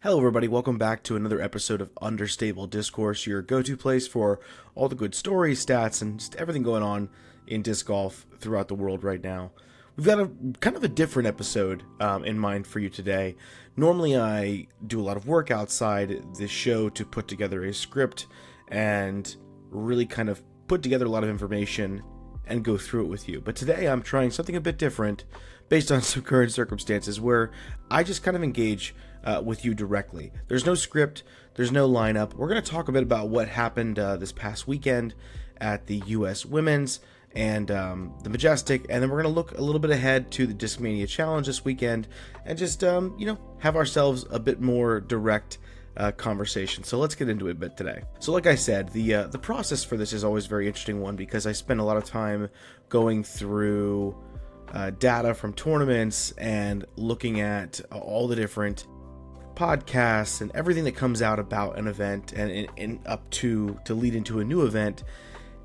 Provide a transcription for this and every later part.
Hello everybody, welcome back to another episode of Understable Discourse, your go-to place for all the good stories, stats, and just everything going on in disc golf throughout the world right now. We've got a kind of a different episode in mind for you today. Normally I do a lot of work outside this show to put together a script and really kind of put together a lot of information and go through it with you. But today I'm trying something a bit different based on some current circumstances where I just kind of engage with you directly. There's no script, there's no lineup. We're going to talk a bit about what happened this past weekend at the US Women's and the Majestic, and then we're going to look a little bit ahead to the Discmania Challenge this weekend and just, have ourselves a bit more direct conversation. So let's get into it a bit today. So like I said, the process for this is always a very interesting one because I spend a lot of time going through data from tournaments and looking at all the different podcasts and everything that comes out about an event and up to lead into a new event,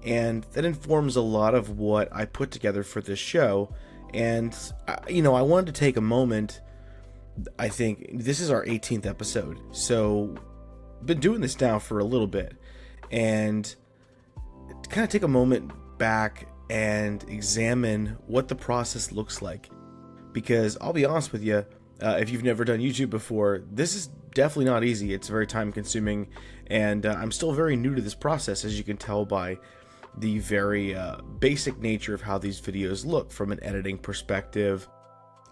and that informs a lot of what I put together for this show. And I wanted to take a moment. I think this is our 18th episode, so I've been doing this now for a little bit, and kind of take a moment back and examine what the process looks like. Because I'll be honest with you, if you've never done YouTube before, this is definitely not easy. It's very time consuming, and I'm still very new to this process, as you can tell by the very basic nature of how these videos look from an editing perspective,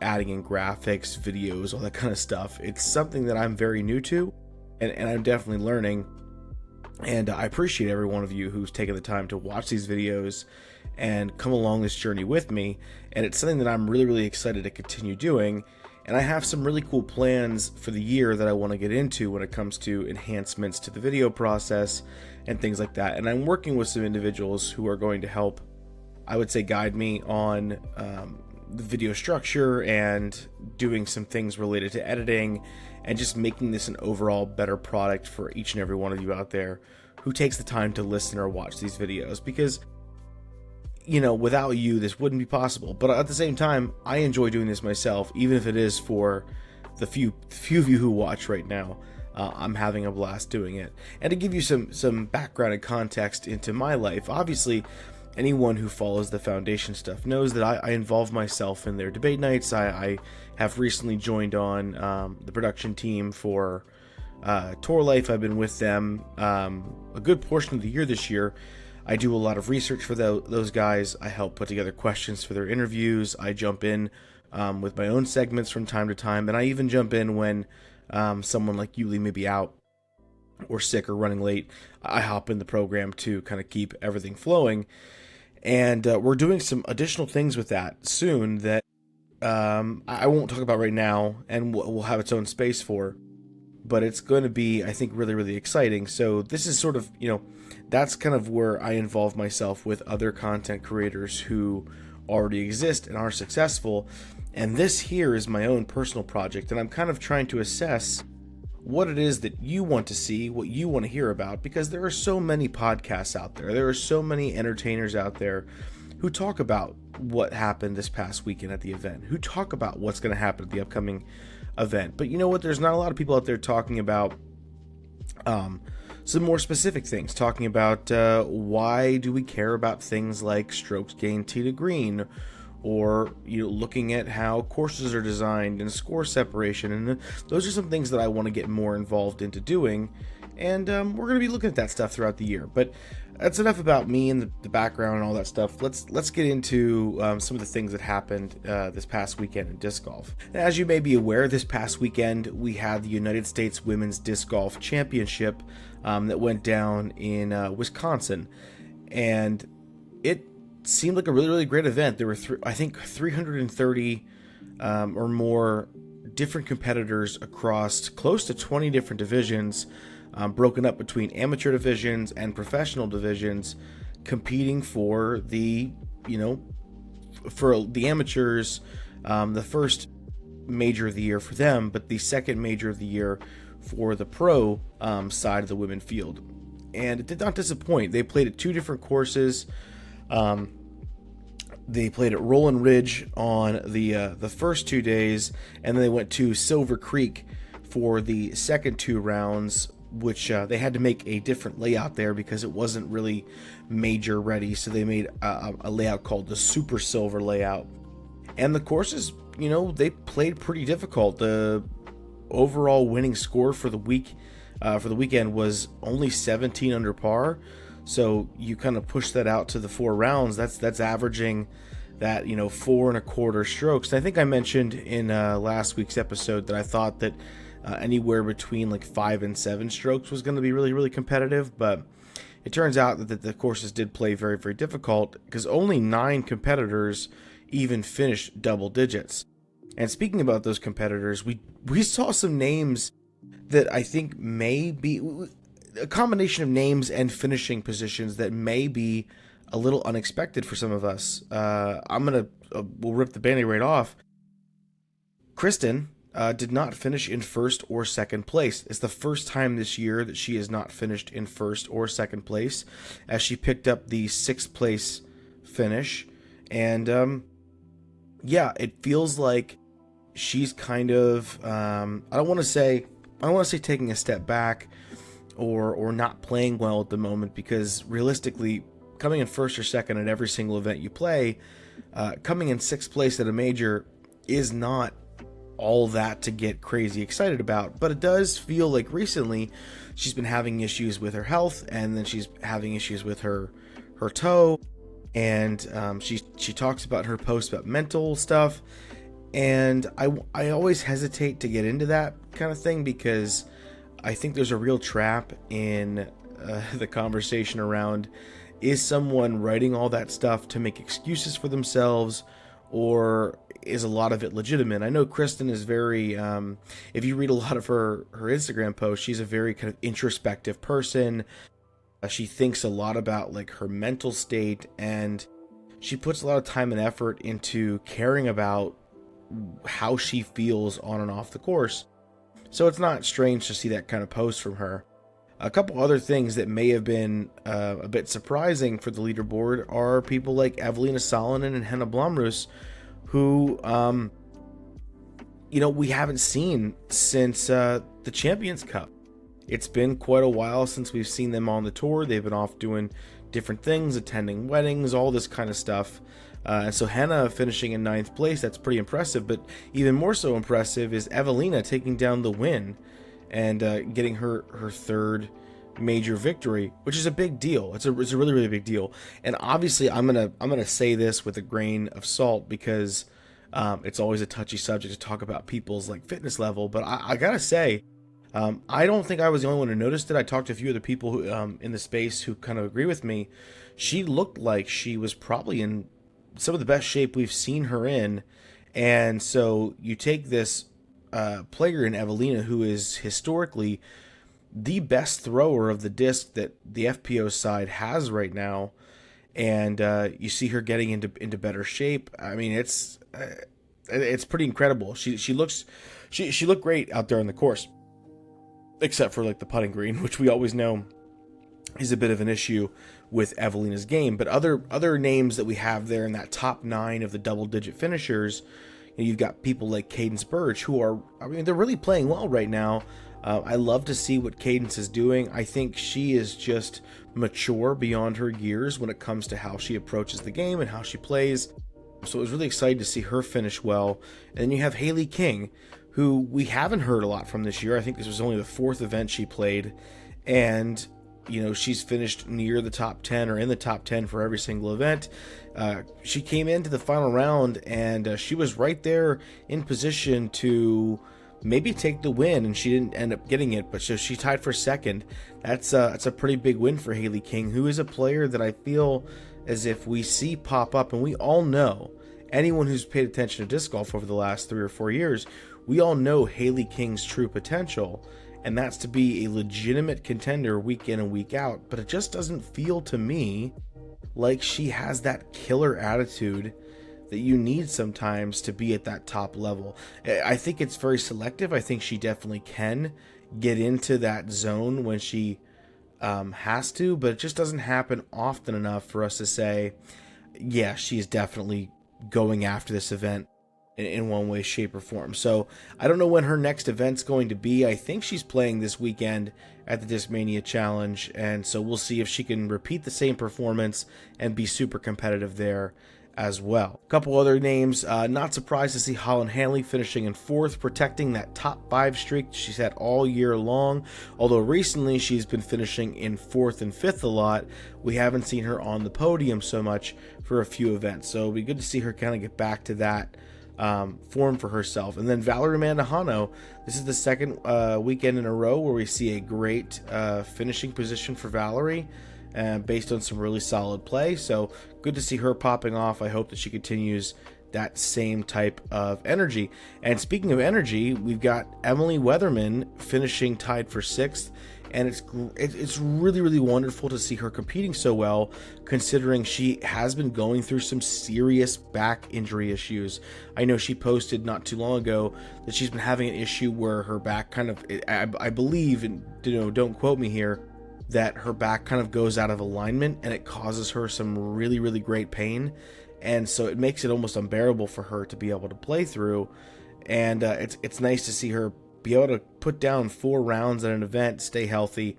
adding in graphics, videos, all that kind of stuff. It's something that I'm very new to, and I'm definitely learning, and I appreciate every one of you who's taken the time to watch these videos and come along this journey with me, and it's something that I'm really, really excited to continue doing. And I have some really cool plans for the year that I want to get into when it comes to enhancements to the video process and things like that. And I'm working with some individuals who are going to help, I would say, guide me on the video structure and doing some things related to editing and just making this an overall better product for each and every one of you out there who takes the time to listen or watch these videos. Because without you, this wouldn't be possible. But at the same time, I enjoy doing this myself, even if it is for the few of you who watch right now. I'm having a blast doing it. And to give you some background and context into my life, obviously, anyone who follows the foundation stuff knows that I involve myself in their debate nights. I have recently joined on the production team for Tour Life. I've been with them a good portion of the year this year. I do a lot of research for those guys. I help put together questions for their interviews. I jump in with my own segments from time to time, and I even jump in when someone like Yuli may be out or sick or running late. I hop in the program to kind of keep everything flowing, and we're doing some additional things with that soon that I won't talk about right now, and we'll have its own space for. But it's going to be, I think, really, really exciting. So this is sort of, that's kind of where I involve myself with other content creators who already exist and are successful. And this here is my own personal project. And I'm kind of trying to assess what it is that you want to see, what you want to hear about, because there are so many podcasts out there. There are so many entertainers out there who talk about what happened this past weekend at the event, who talk about what's going to happen at the upcoming event. But you know what? There's not a lot of people out there talking about some more specific things, talking about why do we care about things like strokes gained tee to green, or looking at how courses are designed and score separation. And those are some things that I want to get more involved into doing, and we're going to be looking at that stuff throughout the year. But that's enough about me and the background and all that stuff. Let's get into some of the things that happened this past weekend in disc golf. As you may be aware, this past weekend we had the United States Women's Disc Golf Championship that went down in Wisconsin, and it seemed like a really, really great event. There were I think 330 or more different competitors across close to 20 different divisions, broken up between amateur divisions and professional divisions, competing for the amateurs, the first major of the year for them, but the second major of the year for the pro side of the women field. And it did not disappoint. They played at two different courses. They played at Roland Ridge on the first 2 days, and then they went to Silver Creek for the second 2 rounds, which they had to make a different layout there because it wasn't really major ready. So they made a layout called the Super Silver layout. And the courses, they played pretty difficult. The overall winning score for the weekend was only 17 under par. So you kind of push that out to the 4 rounds. That's averaging that 4.25 strokes. And I think I mentioned in last week's episode that I thought that anywhere between like 5 and 7 strokes was going to be really, really competitive. But it turns out that the courses did play very, very difficult because only 9 competitors even finished double digits. And speaking about those competitors, we saw some names that I think may be a combination of names and finishing positions that may be a little unexpected for some of us. We'll rip the Band-Aid right off. Kristen did not finish in first or second place. It's the first time this year that she has not finished in first or second place, as she picked up the 6th place finish. And it feels like she's kind of I don't want to say taking a step back or not playing well at the moment, because realistically, coming in first or second at every single event you play, coming in 6th place at a major is not all that to get crazy excited about. But it does feel like recently she's been having issues with her health, and then she's having issues with her toe, and she talks about her post about mental stuff. And I always hesitate to get into that kind of thing, because I think there's a real trap in the conversation around, is someone writing all that stuff to make excuses for themselves, or is a lot of it legitimate? I know Kristen is very, if you read a lot of her Instagram posts, she's a very kind of introspective person. She thinks a lot about like her mental state, and she puts a lot of time and effort into caring about how she feels on and off the course. So it's not strange to see that kind of post from her. A couple other things that may have been a bit surprising for the leaderboard are people like Evelina Salonen and Henna Blomroos, who we haven't seen since the Champions Cup. It's been quite a while since we've seen them on the tour. They've been off doing different things, attending weddings, all this kind of stuff. And so Henna finishing in 9th place, that's pretty impressive. But even more so impressive is Evelina taking down the win and getting her 3rd major victory, which is a big deal. It's a really, really big deal. And obviously I'm gonna say this with a grain of salt, because it's always a touchy subject to talk about people's like fitness level. But I gotta say, I don't think I was the only one who noticed it. I talked to a few other people who in the space who kind of agree with me. She looked like she was probably in some of the best shape we've seen her in. And so you take this player in Evelina, who is historically the best thrower of the disc that the FPO side has right now, and you see her getting into better shape. I mean, it's pretty incredible. She looked great out there on the course, except for like the putting green, which we always know is a bit of an issue with Evelina's game. But other names that we have there in that top 9 of the double-digit finishers, you've got people like Cadence Birch, who are, they're really playing well right now. I love to see what Cadence is doing. I think she is just mature beyond her years when it comes to how she approaches the game and how she plays. So it was really exciting to see her finish well. And then you have Haley King, who we haven't heard a lot from this year. I think this was only the 4th event she played. And, she's finished near the top 10 or in the top 10 for every single event. She came into the final round, and she was right there in position to maybe take the win, and she didn't end up getting it, but so she tied for 2nd. That's a pretty big win for Haley King, who is a player that I feel as if we see pop up, and we all know, anyone who's paid attention to disc golf over the last 3 or 4 years, we all know Haley King's true potential, and that's to be a legitimate contender week in and week out. But it just doesn't feel to me like she has that killer attitude that you need sometimes to be at that top level. I think it's very selective. I think she definitely can get into that zone when she has to, but it just doesn't happen often enough for us to say, yeah, she's definitely going after this event in one way, shape, or form. So I don't know when her next event's going to be. I think she's playing this weekend at the Discmania Challenge, and so we'll see if she can repeat the same performance and be super competitive there as well. A couple other names, not surprised to see Holland Hanley finishing in 4th, protecting that top 5 streak she's had all year long. Although recently she's been finishing in 4th and 5th a lot, we haven't seen her on the podium so much for a few events. So it'll be good to see her kind of get back to that form for herself. And then Valerie Mandujano, this is the second weekend in a row where we see a great finishing position for Valerie, based on some really solid play. So good to see her popping off. I hope that she continues that same type of energy. And speaking of energy, we've got Emily Weatherman finishing tied for 6th. And it's really, really wonderful to see her competing so well, considering she has been going through some serious back injury issues. I know she posted not too long ago that she's been having an issue where her back kind of, I believe, and don't quote me here, that her back kind of goes out of alignment and it causes her some really, really great pain. And so it makes it almost unbearable for her to be able to play through. And it's nice to see her be able to put down 4 rounds at an event, stay healthy,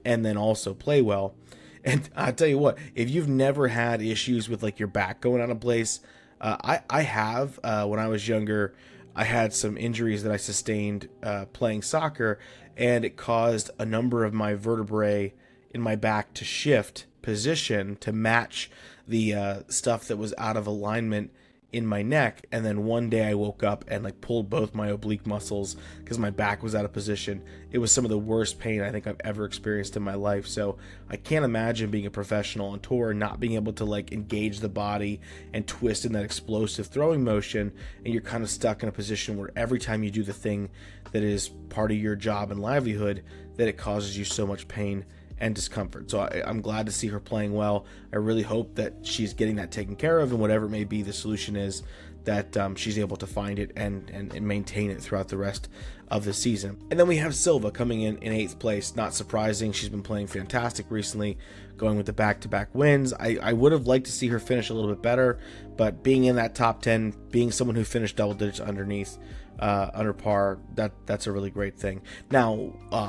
and then also play well. And I'll tell you what, if you've never had issues with like your back going out of place, I have. When I was younger, I had some injuries that I sustained playing soccer, and it caused a number of my vertebrae in my back to shift position to match the stuff that was out of alignment in my neck. And then one day I woke up and like pulled both my oblique muscles because my back was out of position. It was some of the worst pain I think I've ever experienced in my life. So I can't imagine being a professional on tour and not being able to like engage the body and twist in that explosive throwing motion, and you're kind of stuck in a position where every time you do the thing that is part of your job and livelihood, that it causes you so much pain and discomfort. So I'm glad to see her playing well. I really hope that she's getting that taken care of, and whatever it may be the solution is, that she's able to find it and maintain it throughout the rest of the season. And then we have Silva coming in 8th place. Not surprising. She's been playing fantastic recently, going with the back-to-back wins. I would have liked to see her finish a little bit better, but being in that top 10, being someone who finished double digits under par, that's a really great thing. Now,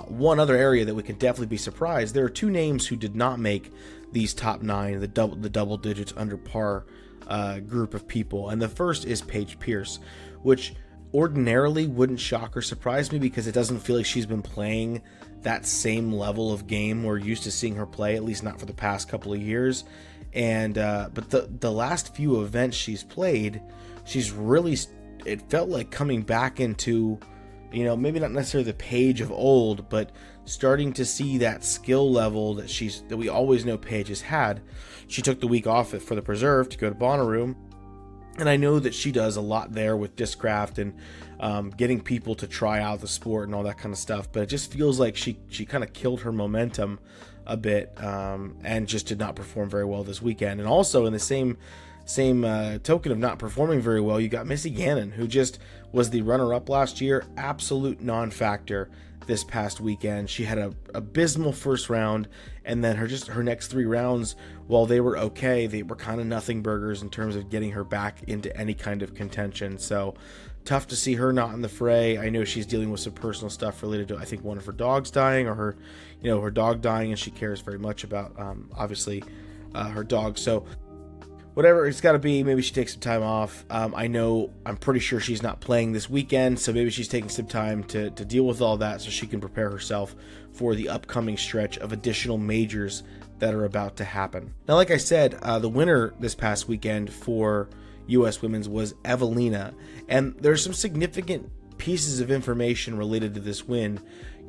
one other area that we can definitely be surprised, there are 2 names who did not make these top 9, the double digits under par group of people, and the first is Paige Pierce, which ordinarily wouldn't shock or surprise me because it doesn't feel like she's been playing that same level of game we're used to seeing her play, at least not for the past couple of years. And but the last few events she's played, she's really, it felt like coming back into, maybe not necessarily the Paige of old, but starting to see that skill level that we always know Paige has had. She took the week off for the Preserve to go to Bonnaroo, and I know that she does a lot there with Discraft and getting people to try out the sport and all that kind of stuff, but it just feels like she kind of killed her momentum a bit, and just did not perform very well this weekend. And also in the same token of not performing very well, you got Missy Gannon, who just was the runner-up last year, absolute non-factor this past weekend. She had a abysmal first round, and then her next 3 rounds, while they were okay, they were kind of nothing burgers in terms of getting her back into any kind of contention. So tough to see her not in the fray. I know she's dealing with some personal stuff related to, I think, one of her dogs dying, or her dog dying, and she cares very much about obviously her dog. So whatever it's got to be, maybe she takes some time off. I'm pretty sure she's not playing this weekend, so maybe she's taking some time to deal with all that so she can prepare herself for the upcoming stretch of additional majors that are about to happen. Now, like I said, the winner this past weekend for U.S. Women's was Evelina, and there's some significant pieces of information related to this win.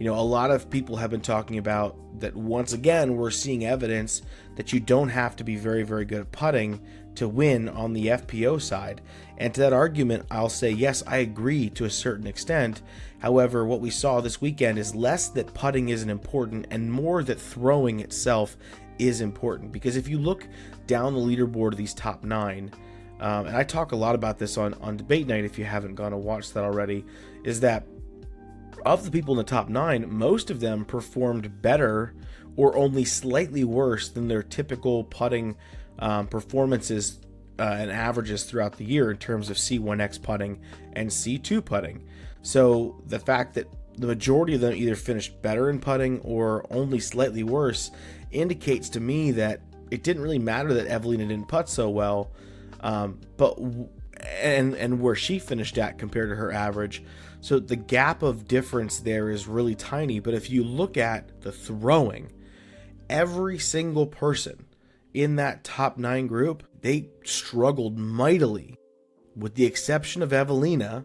A lot of people have been talking about that once again we're seeing evidence that you don't have to be very, very good at putting to win on the FPO side. And to that argument, I'll say yes, I agree to a certain extent. However, what we saw this weekend is less that putting isn't important and more that throwing itself is important. Because if you look down the leaderboard of these top 9, and I talk a lot about this on debate night if you haven't gone to watch that already, is that of the people in the top 9, most of them performed better or only slightly worse than their typical putting performances and averages throughout the year in terms of C1X putting and C2 putting. So the fact that the majority of them either finished better in putting or only slightly worse indicates to me that it didn't really matter that Evelina didn't putt so well, but where she finished at compared to her average. So the gap of difference there is really tiny. But if you look at the throwing, every single person in that top 9 group, they struggled mightily, with the exception of Evelina,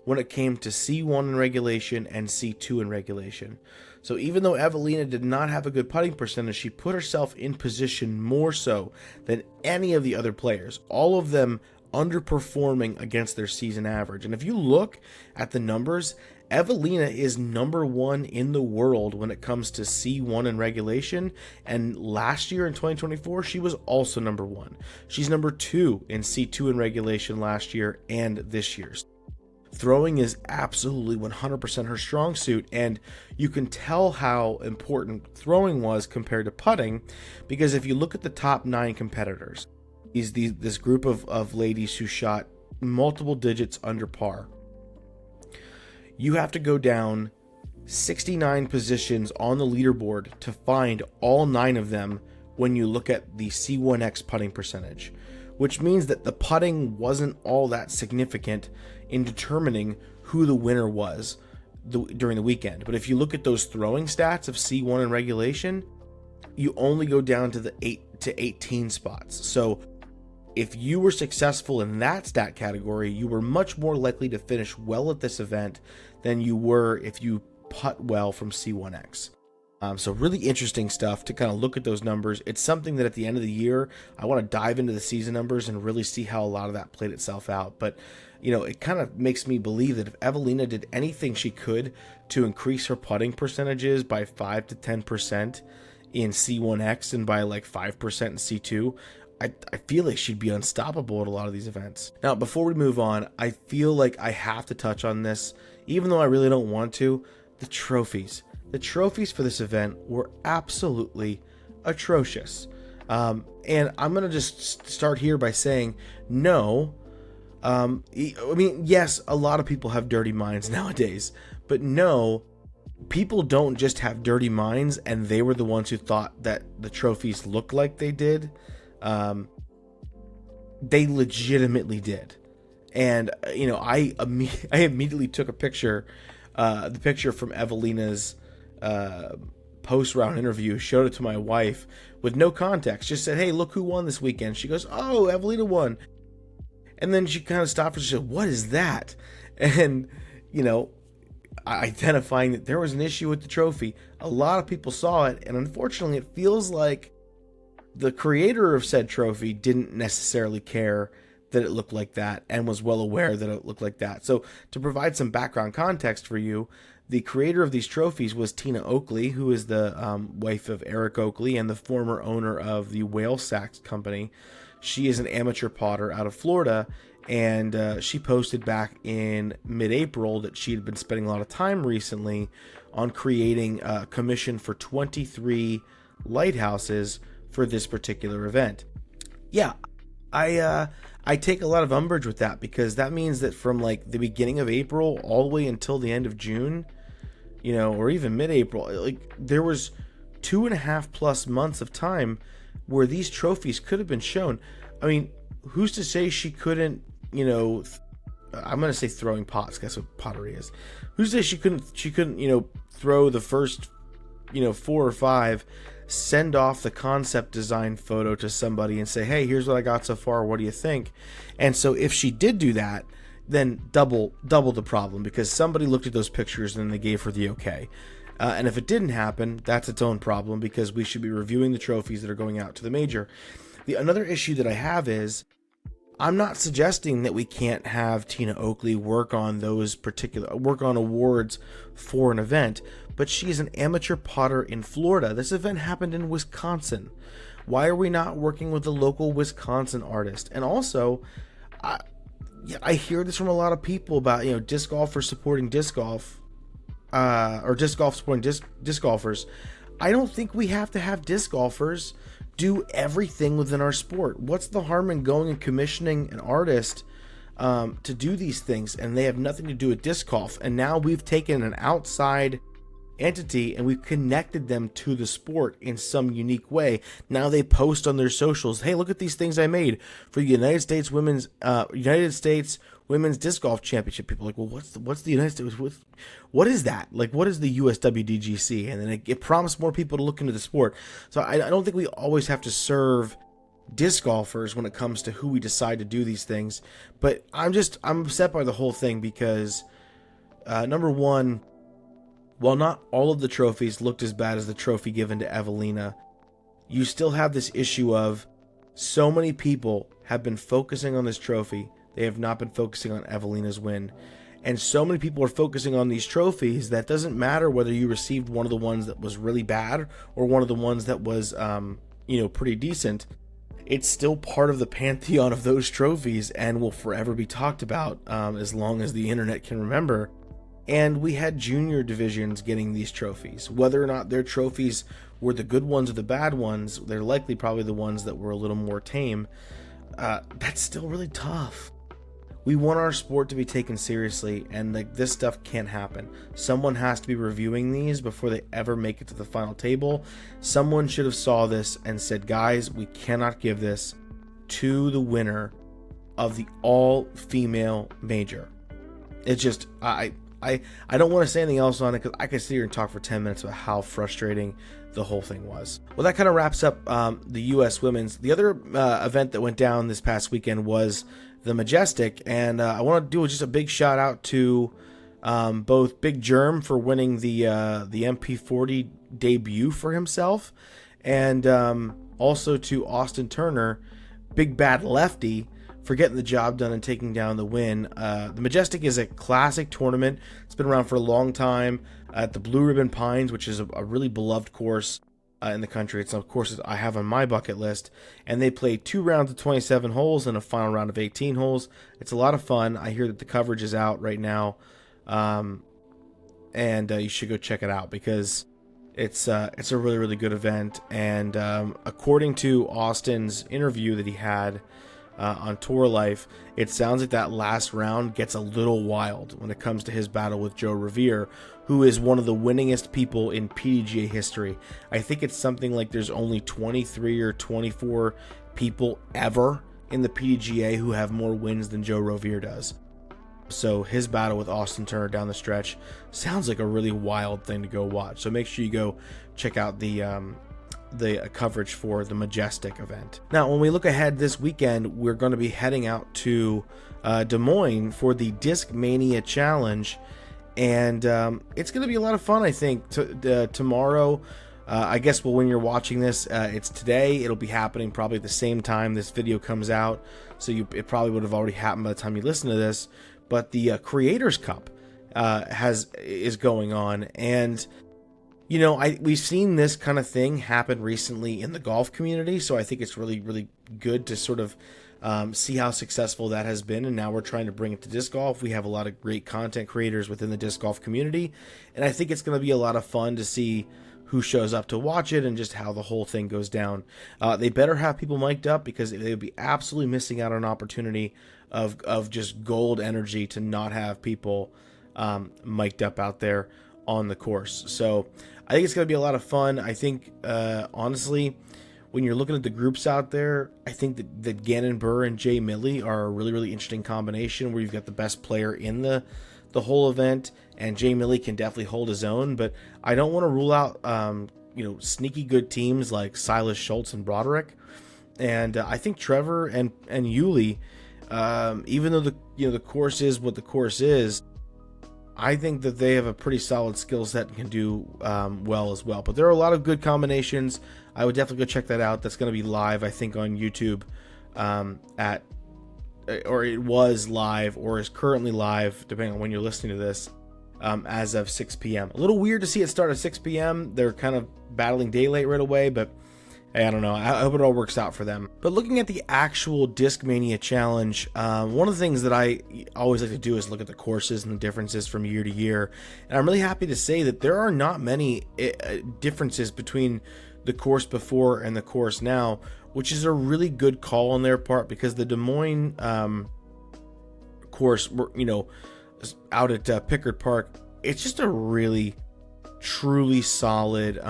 when it came to C1 in regulation and C2 in regulation. So even though Evelina did not have a good putting percentage, she put herself in position more so than any of the other players, all of them underperforming against their season average. And if you look at the numbers, Evelina is number 1 in the world when it comes to C1 in regulation, and last year in 2024 she was also number 1. She's number 2 in C2 in regulation last year and this year's. Throwing is absolutely 100% her strong suit, and you can tell how important throwing was compared to putting, because if you look at the top 9 competitors, this group of ladies who shot multiple digits under par, you have to go down 69 positions on the leaderboard to find all 9 of them when you look at the C1X putting percentage, which means that the putting wasn't all that significant in determining who the winner was during the weekend. But if you look at those throwing stats of C1 in regulation, you only go down to the 8 to 18 spots. So if you were successful in that stat category, you were much more likely to finish well at this event than you were if you putt well from C1X. So really interesting stuff to kind of look at those numbers. It's something that at the end of the year, I want to dive into the season numbers and really see how a lot of that played itself out. But, you know, it kind of makes me believe that if Evelina did anything she could to increase her putting percentages by 5 to 10% in C1X and by like 5% in C2, I feel like she'd be unstoppable at a lot of these events. Now, before we move on, I feel like I have to touch on this, even though I really don't want to, the trophies. The trophies for this event were absolutely atrocious. And I'm going to just start here by saying, no. I mean, yes, a lot of people have dirty minds nowadays, but no, people don't just have dirty minds and they were the ones who thought that the trophies looked like they did. They legitimately did. And, you know, I immediately took a picture, the picture from Evelina's post-round interview, showed it to my wife with no context, just said, hey, look who won this weekend. She goes, oh, Evelina won. And then she kind of stopped and she said, what is that? And, you know, identifying that there was an issue with the trophy. A lot of people saw it, and unfortunately it feels like the creator of said trophy didn't necessarily care that it looked like that and was well aware that it looked like that. So to provide some background context for you, the creator of these trophies was Tina Oakley, who is the wife of Eric Oakley and the former owner of the Whale Sacks Company. She is an amateur potter out of Florida, and she posted back in mid-April that she had been spending a lot of time recently on creating a commission for 23 lighthouses for this particular event. Yeah, I take a lot of umbrage with that, because that means that from like the beginning of April all the way until the end of June, you know, or even mid-April, like there was 2.5+ months of time where these trophies could have been shown. I mean, who's to say she couldn't, you know, I'm going to say throwing pots, that's what pottery is. Who's to say she couldn't, you know, throw the first, you know, 4 or 5, send off the concept design photo to somebody and say, hey, here's what I got so far, what do you think? And so if she did do that, then double the problem, because somebody looked at those pictures and they gave her the okay. And if it didn't happen, that's its own problem, because we should be reviewing the trophies that are going out to the major. Another issue that I have is, I'm not suggesting that we can't have Tina Oakley work on awards for an event, but she's an amateur potter in Florida. This event happened in Wisconsin. Why are we not working with a local Wisconsin artist? And also, I hear this from a lot of people about, you know, disc golfers supporting disc golf, or disc golf supporting disc golfers. I don't think we have to have disc golfers do everything within our sport. What's the harm in going and commissioning an artist to do these things, and they have nothing to do with disc golf? And now we've taken an outside entity and we've connected them to the sport in some unique way. Now they post on their socials, hey, look at these things I made for the United States Women's Disc Golf Championship. People are like, well, what's the United States? What is that? Like, what is the USWDGC? And then it prompts more people to look into the sport. So I don't think we always have to serve disc golfers when it comes to who we decide to do these things. But I'm upset by the whole thing because, number one, while not all of the trophies looked as bad as the trophy given to Evelina, you still have this issue of so many people have been focusing on this trophy. They have not been focusing on Evelina's win. And so many people are focusing on these trophies that doesn't matter whether you received one of the ones that was really bad or one of the ones that was, pretty decent. It's still part of the pantheon of those trophies and will forever be talked about as long as the internet can remember. And we had junior divisions getting these trophies. Whether or not their trophies were the good ones or the bad ones, they're likely probably the ones that were a little more tame. That's still really tough. We want our sport to be taken seriously, and this stuff can't happen. Someone has to be reviewing these before they ever make it to the final table. Someone should have saw this and said, guys, we cannot give this to the winner of the all-female major. It's just, I don't want to say anything else on it because I could sit here and talk for 10 minutes about how frustrating the whole thing was. Well, that kind of wraps up the U.S. Women's. The other event that went down this past weekend was the Majestic, and I want to do just a big shout out to both Big Germ for winning the MP40 debut for himself, and also to Austin Turner, Big Bad Lefty, for getting the job done and taking down the win. The Majestic is a classic tournament. It's been around for a long time at the Blue Ribbon Pines, which is a really beloved course in the country. It's a course that I have on my bucket list, and they play 2 rounds of 27 holes and a final round of 18 holes. It's a lot of fun. I hear that the coverage is out right now, and you should go check it out because it's a really, really good event. And according to Austin's interview that he had on Tour Life, it sounds like that last round gets a little wild when it comes to his battle with Joe Revere, who is one of the winningest people in PDGA history. I think it's something like there's only 23 or 24 people ever in the PDGA who have more wins than Joe Revere does. So his battle with Austin Turner down the stretch sounds like a really wild thing to go watch. So make sure you go check out the coverage for the Majestic event. Now, when we look ahead this weekend, we're going to be heading out to Des Moines for the Discmania Challenge, and it's going to be a lot of fun. I think tomorrow, I guess, well, when you're watching this, it's today. It'll be happening probably at the same time this video comes out, so it probably would have already happened by the time you listen to this. But the Creators Cup is going on, and we've seen this kind of thing happen recently in the golf community, so I think it's really, really good to sort of see how successful that has been, and now we're trying to bring it to disc golf. We have a lot of great content creators within the disc golf community, and I think it's going to be a lot of fun to see who shows up to watch it and just how the whole thing goes down. They better have people mic'd up because they would be absolutely missing out on an opportunity of just gold energy to not have people mic'd up out there on the course. So I think it's going to be a lot of fun. I think, honestly, when you're looking at the groups out there, I think that Gannon Burr and Jay Milley are a really, really interesting combination where you've got the best player in the whole event, and Jay Milley can definitely hold his own, but I don't want to rule out, sneaky good teams like Silas Schultz and Broderick. And I think Trevor and Yuli, even though the course is what the course is, I think that they have a pretty solid skill set and can do well as well. But there are a lot of good combinations. I would definitely go check that out. That's going to be live, I think, on YouTube or it was live or is currently live, depending on when you're listening to this, as of 6 p.m. A little weird to see it start at 6 p.m. They're kind of battling daylight right away, but Hey, I don't know. I hope it all works out for them. But looking at the actual Discmania Challenge, one of the things that I always like to do is look at the courses and the differences from year to year. And I'm really happy to say that there are not many differences between the course before and the course now, which is a really good call on their part, because the Des Moines course, out at Pickard Park, it's just a really, truly solid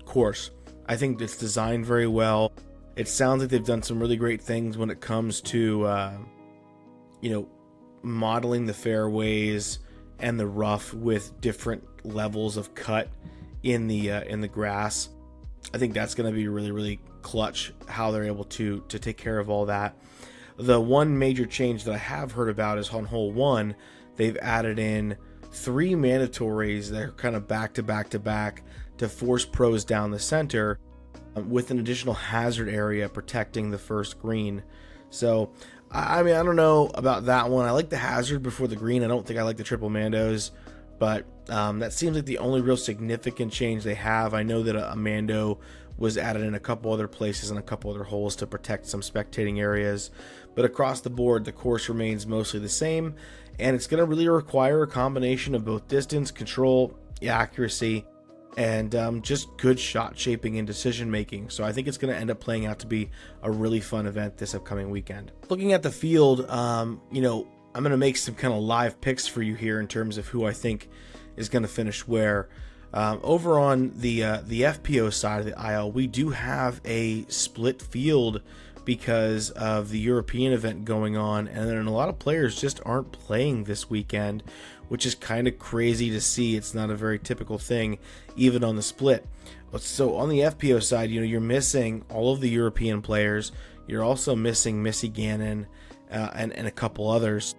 course. I think it's designed very well. It sounds like they've done some really great things when it comes to, modeling the fairways and the rough with different levels of cut in the grass. I think that's going to be really, really clutch how they're able to take care of all that. The one major change that I have heard about is on hole 1, they've added in 3 mandatories that are kind of back to back to back to force pros down the center, with an additional hazard area protecting the first green. So, I mean, I don't know about that one. I like the hazard before the green. I don't think I like the triple mandos, but that seems like the only real significant change they have. I know that a mando was added in a couple other places and a couple other holes to protect some spectating areas, but across the board, the course remains mostly the same, and it's going to really require a combination of both distance, control, accuracy, and just good shot shaping and decision making. So I think it's going to end up playing out to be a really fun event this upcoming weekend. Looking at the field, I'm going to make some kind of live picks for you here in terms of who I think is going to finish where. Over on the FPO side of the aisle, we do have a split field because of the European event going on, and then a lot of players just aren't playing this weekend, which is kind of crazy to see. It's not a very typical thing, even on the split. So on the FPO side, you're missing all of the European players. You're also missing Missy Gannon and a couple others.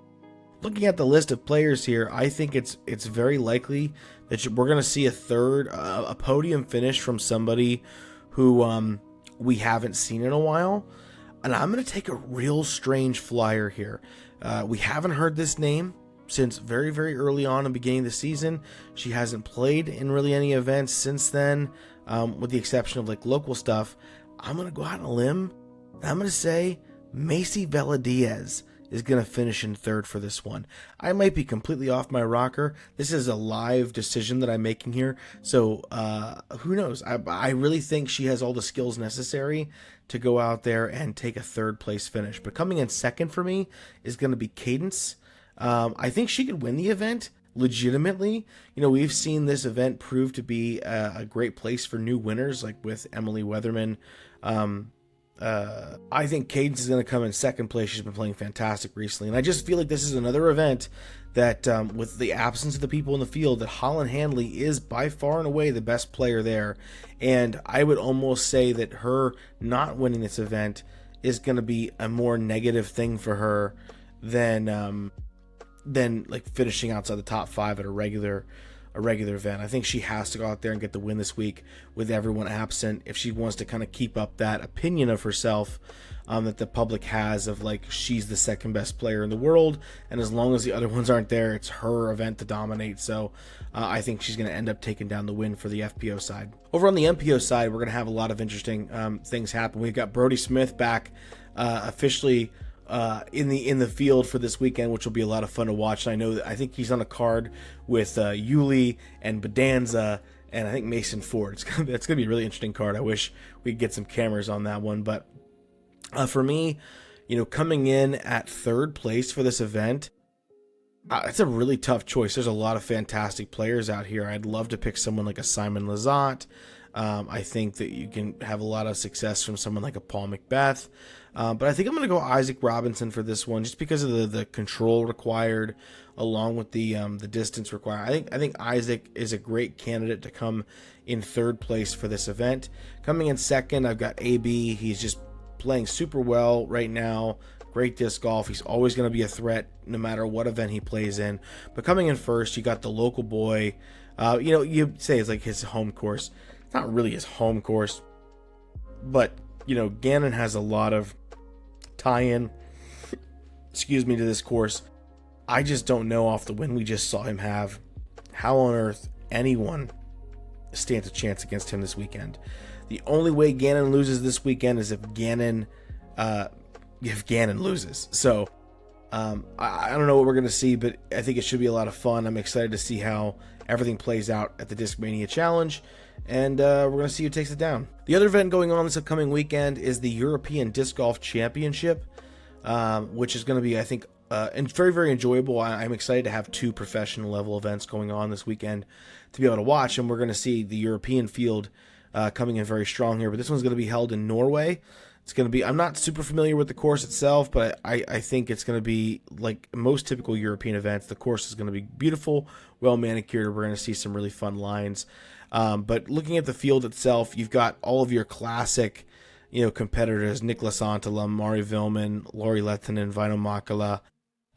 Looking at the list of players here, I think it's very likely that we're going to see a podium finish from somebody who we haven't seen in a while. And I'm going to take a real strange flyer here. We haven't heard this name since very, very early on in the beginning of the season. She hasn't played in really any events since then, with the exception of like local stuff. I'm going to go out on a limb. I'm going to say Macy Vela-Diaz is going to finish in third for this one. I might be completely off my rocker. This is a live decision that I'm making here. So who knows? I really think she has all the skills necessary to go out there and take a third place finish. But coming in second for me is going to be Cadence. I think she could win the event legitimately. We've seen this event prove to be a great place for new winners, like with Emily Weatherman. I think Cadence is going to come in second place. She's been playing fantastic recently. And I just feel like this is another event that, with the absence of the people in the field, that Holland Handley is by far and away the best player there. And I would almost say that her not winning this event is going to be a more negative thing for her than like finishing outside the top 5 at a regular event. I think she has to go out there and get the win this week with everyone absent if she wants to kind of keep up that opinion of herself that the public has of like she's the second best player in the world, and as long as the other ones aren't there, it's her event to dominate. So I think she's going to end up taking down the win for the FPO side. Over on the MPO side, we're going to have a lot of interesting things happen. We've got Brody Smith back officially in the field for this weekend, which will be a lot of fun to watch. And I think he's on a card with Yuli and Bedanza and I think Mason Ford. It's gonna be a really interesting card. I wish we could get some cameras on that one. But for me, coming in at third place for this event, it's a really tough choice. There's a lot of fantastic players out here. I'd love to pick someone like a Simon Lizotte. I think that you can have a lot of success from someone like a Paul Macbeth. But I think I'm going to go Isaac Robinson for this one, just because of the control required, along with the distance required. I think Isaac is a great candidate to come in third place for this event. Coming in second, I've got AB. He's just playing super well right now. Great disc golf. He's always going to be a threat no matter what event he plays in. But coming in first, you got the local boy. You say it's like his home course. It's not really his home course, but Gannon has a lot of tie-in, to this course. I just don't know off the win we just saw him have how on earth anyone stands a chance against him this weekend. The only way Gannon loses this weekend is if Gannon loses. So I don't know what we're going to see, but I think it should be a lot of fun. I'm excited to see how everything plays out at the Discmania Challenge, and we're going to see who takes it down. The other event going on this upcoming weekend is the European Disc Golf Championship, which is going to be, I think, and very, very enjoyable. I'm excited to have 2 professional level events going on this weekend to be able to watch, and we're going to see the European field coming in very strong here. But this one's going to be held in Norway. It's going to be, I'm not super familiar with the course itself, but I think it's going to be like most typical European events. The course is going to be beautiful, well manicured. We're going to see some really fun lines. But looking at the field itself, you've got all of your classic, competitors: Niklas Antala, Mari Vilman, Lori Lehtinen, Vaino Makala.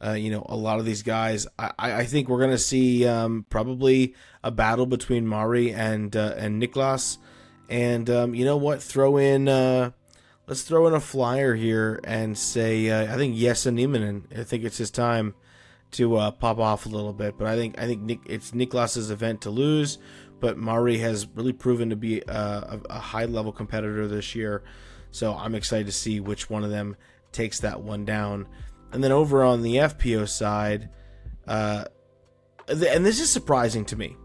A lot of these guys. I think we're going to see probably a battle between Mari and Niklas. And you know what? Let's throw in a flyer here and say I think Jesse Nieminen. I think it's his time to pop off a little bit. But I think it's Niklas's event to lose. But Mari has really proven to be a high level competitor this year. So I'm excited to see which one of them takes that one down. And then over on the FPO side, and this is surprising to me,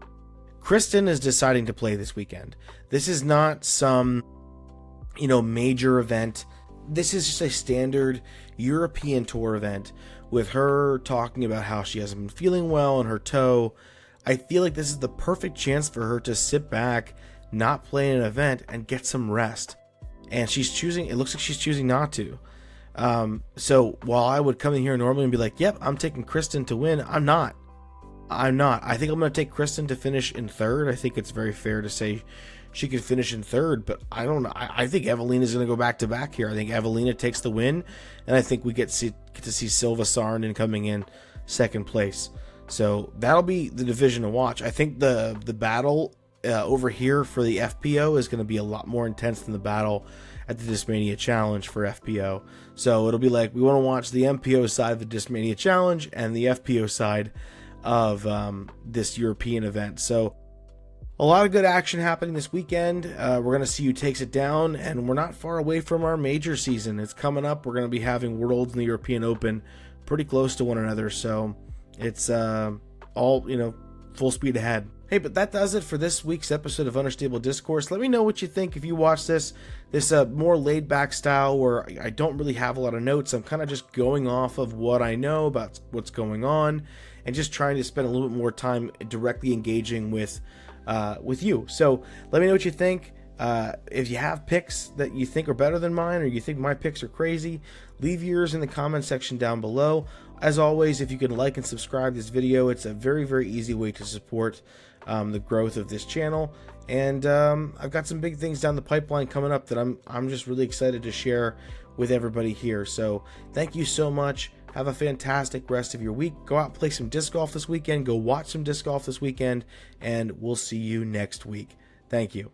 Kristen is deciding to play this weekend. This is not some, major event. This is just a standard European Tour event with her talking about how she hasn't been feeling well in her toe. I feel like this is the perfect chance for her to sit back, not play an event, and get some rest. And it looks like she's choosing not to. So while I would come in here normally and be like, yep, I'm taking Kristen to win, I'm not. I think I'm going to take Kristen to finish in third. I think it's very fair to say she could finish in third, but I don't know. I think Evelina's going to go back to back here. I think Evelina takes the win, and I think we get to see Silva Saarinen coming in second place. So that'll be the division to watch. I think the battle over here for the FPO is going to be a lot more intense than the battle at the Discmania Challenge for FPO. So it'll be like we want to watch the MPO side of the Discmania Challenge and the FPO side of this European event. So a lot of good action happening this weekend. We're going to see who takes it down, and we're not far away from our major season. It's coming up. We're going to be having Worlds and the European Open pretty close to one another. So it's all, full speed ahead. Hey, but that does it for this week's episode of Understable Discourse. Let me know what you think if you watch this more laid-back style where I don't really have a lot of notes. I'm kind of just going off of what I know about what's going on and just trying to spend a little bit more time directly engaging with you. So let me know what you think. If you have picks that you think are better than mine, or you think my picks are crazy, leave yours in the comment section down below. As always, if you can like and subscribe this video, it's a very, very easy way to support the growth of this channel. And I've got some big things down the pipeline coming up that I'm just really excited to share with everybody here. So thank you so much. Have a fantastic rest of your week. Go out and play some disc golf this weekend. Go watch some disc golf this weekend, and we'll see you next week. Thank you.